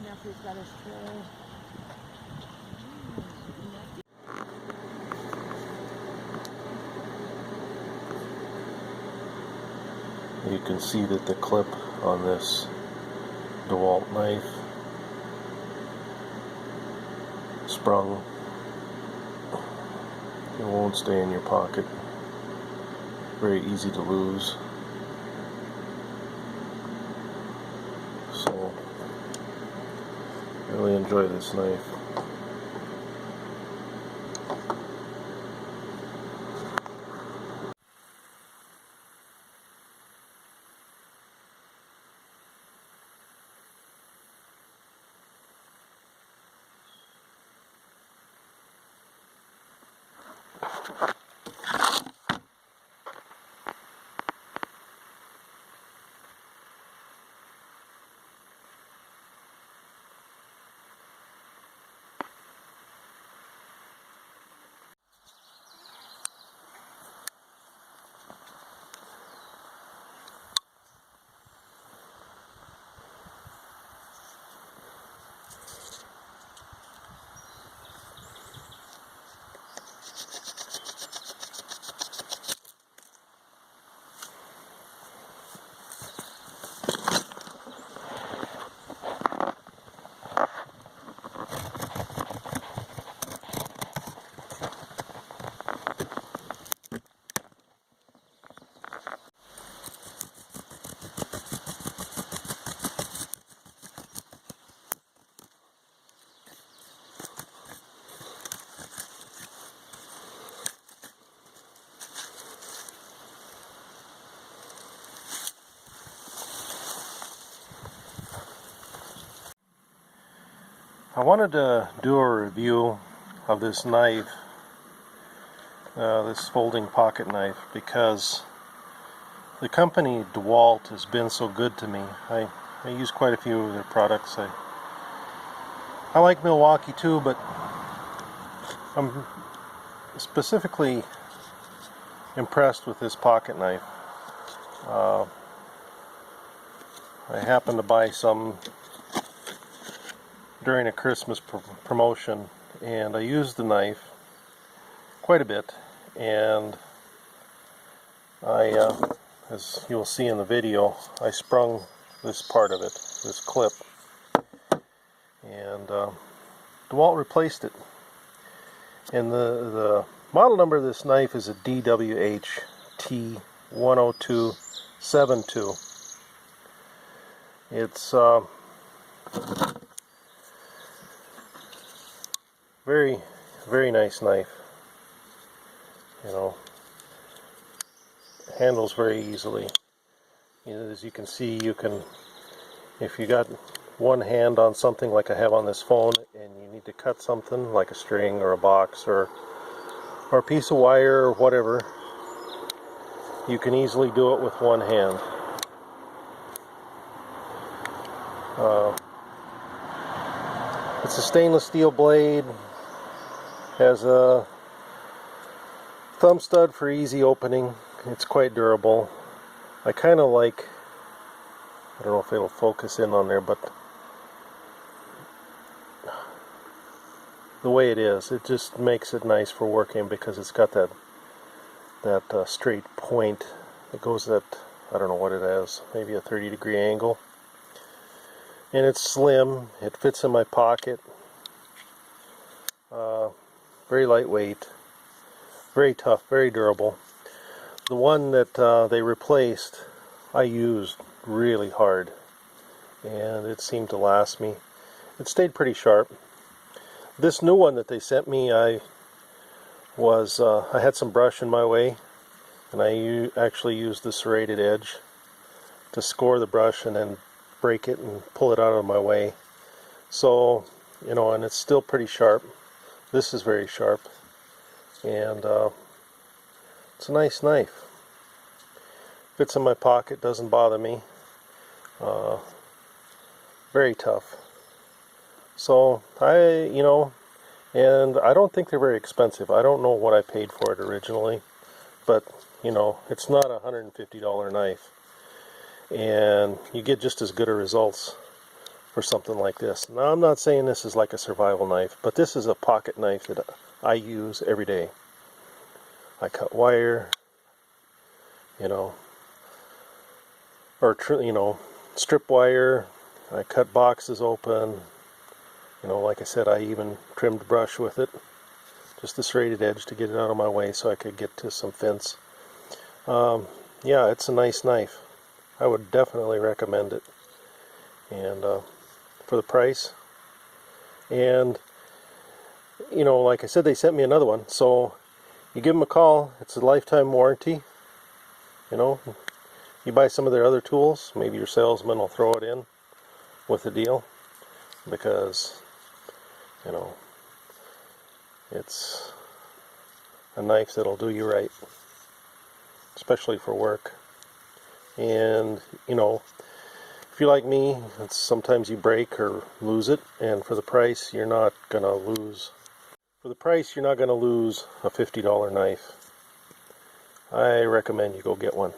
nephew's got his tray. You can see that the clip on this DeWalt knife sprung. It won't stay in your pocket. Very easy to lose. So, I really enjoy this knife. I wanted to do a review of this knife, this folding pocket knife, because the company DeWalt has been so good to me. I use quite a few of their products. I like Milwaukee too, but I'm specifically impressed with this pocket knife. I happened to buy some during a Christmas promotion, and I used the knife quite a bit, and as you'll see in the video, I sprung this part of it, this clip, and DeWalt replaced it. And the model number of this knife is a DWHT10272. It's very, very nice knife. You know, handles very easily. You know, as you can see, you can, if you got one hand on something like I have on this phone, and you need to cut something like a string or a box or a piece of wire or whatever, you can easily do it with one hand. It's a stainless steel blade. Has a thumb stud for easy opening. It's quite durable. I kind of like, I don't know if it'll focus in on there, but the way it is, it just makes it nice for working because it's got that straight point. It goes at, I don't know what it is, maybe a 30-degree angle. And it's slim. It fits in my pocket. Very lightweight, very tough, very durable. The one that they replaced, I used really hard, and it seemed to last me. It stayed pretty sharp. This new one that they sent me, I had some brush in my way, and I actually used the serrated edge to score the brush and then break it and pull it out of my way. So, you know, and it's still pretty sharp. This is very sharp, and it's a nice knife. Fits in my pocket, doesn't bother me. Very tough. So and I don't think they're very expensive. I don't know what I paid for it originally, but you know, it's not a $150 knife, and you get just as good a results for something like this. Now, I'm not saying this is like a survival knife, but this is a pocket knife that I use every day. I cut wire, you know, or strip wire. I cut boxes open. You know, like I said, I even trimmed brush with it, just the serrated edge to get it out of my way so I could get to some fence. Yeah, it's a nice knife. I would definitely recommend it. And for the price, and you know, like I said, they sent me another one, so you give them a call. It's a lifetime warranty. You know, you buy some of their other tools, maybe your salesman will throw it in with the deal, because you know, it's a knife that'll do you right, especially for work. And you know, if you're like me, it's sometimes you break or lose it, and for the price, you're not gonna lose. For the price, you're not gonna lose a $50 knife. I recommend you go get one.